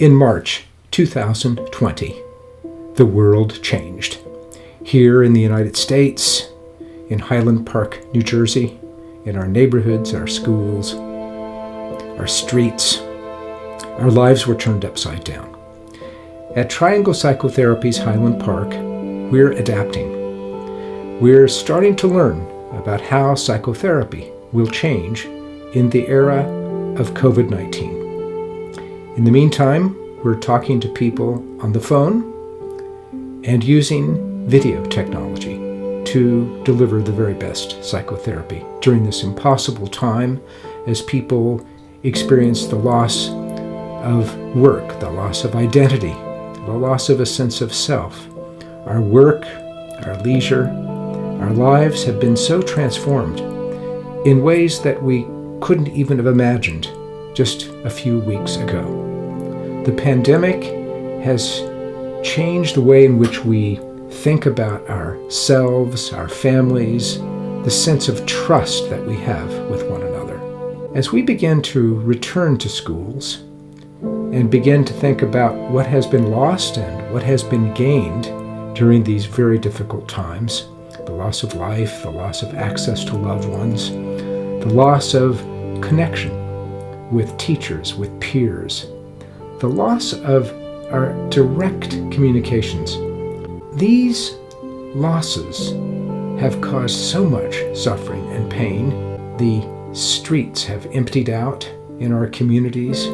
In March 2020, the world changed. Here in the United States, in Highland Park, New Jersey, in our neighborhoods, our schools, our streets, our lives were turned upside down. At Triangle Psychotherapy's Highland Park, we're adapting. We're starting to learn about how psychotherapy will change in the era of COVID-19. In the meantime, we're talking to people on the phone and using video technology to deliver the very best psychotherapy during this impossible time as people experience the loss of work, the loss of identity, the loss of a sense of self. Our work, our leisure, our lives have been so transformed in ways that we couldn't even have imagined just a few weeks ago. The pandemic has changed the way in which we think about ourselves, our families, the sense of trust that we have with one another. As we begin to return to schools and begin to think about what has been lost and what has been gained during these very difficult times, the loss of life, the loss of access to loved ones, the loss of connection with teachers, with peers, the loss of our direct communications. These losses have caused so much suffering and pain. The streets have emptied out in our communities.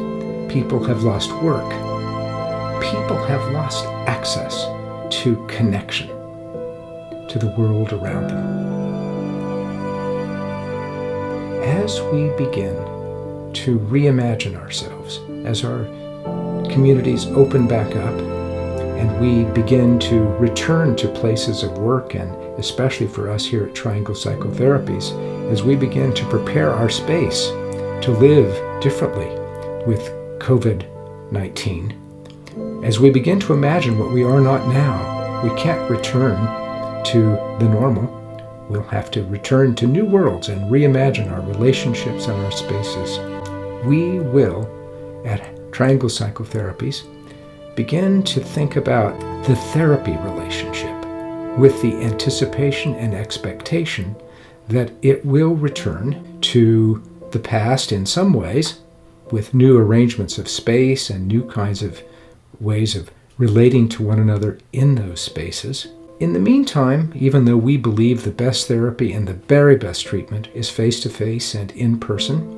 People have lost work. People have lost access to connection to the world around them. As we begin to reimagine ourselves, as our communities open back up and we begin to return to places of work, and especially for us here at Triangle Psychotherapies, as we begin to prepare our space to live differently with COVID-19, as we begin to imagine what we are not now, we can't return to the normal. We'll have to return to new worlds and reimagine our relationships and our spaces. We will, at Triangle Psychotherapies, begin to think about the therapy relationship with the anticipation and expectation that it will return to the past in some ways, with new arrangements of space and new kinds of ways of relating to one another in those spaces. In the meantime, even though we believe the best therapy and the very best treatment is face-to-face and in-person,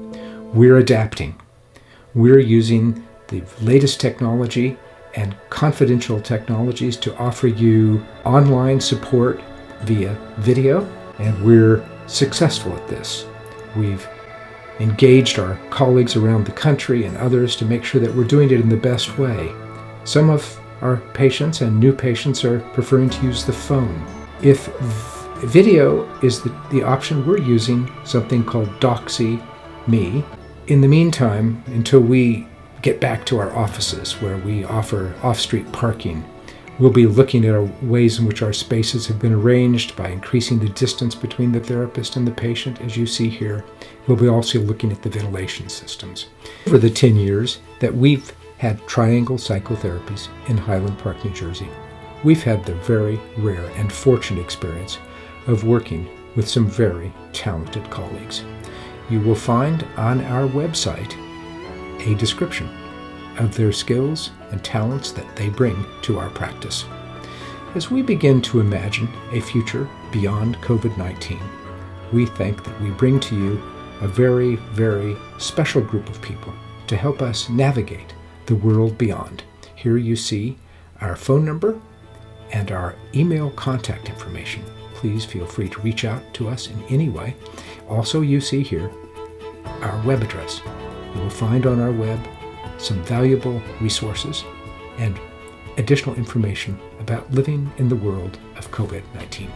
we're adapting. We're using the latest technology and confidential technologies to offer you online support via video, and we're successful at this. We've engaged our colleagues around the country and others to make sure that we're doing it in the best way. Some of our patients and new patients are preferring to use the phone. If video is the option, we're using something called DoxyMe. In the meantime, until we get back to our offices where we offer off-street parking, we'll be looking at ways in which our spaces have been arranged by increasing the distance between the therapist and the patient, as you see here. We'll be also looking at the ventilation systems. For the 10 years that we've had Triangle Psychotherapies in Highland Park, New Jersey, we've had the very rare and fortunate experience of working with some very talented colleagues. You will find on our website a description of their skills and talents that they bring to our practice. As we begin to imagine a future beyond COVID-19, we think that we bring to you a very, very special group of people to help us navigate the world beyond. Here you see our phone number and our email contact information. Please feel free to reach out to us in any way. Also, you see here our web address. You will find on our web some valuable resources and additional information about living in the world of COVID-19.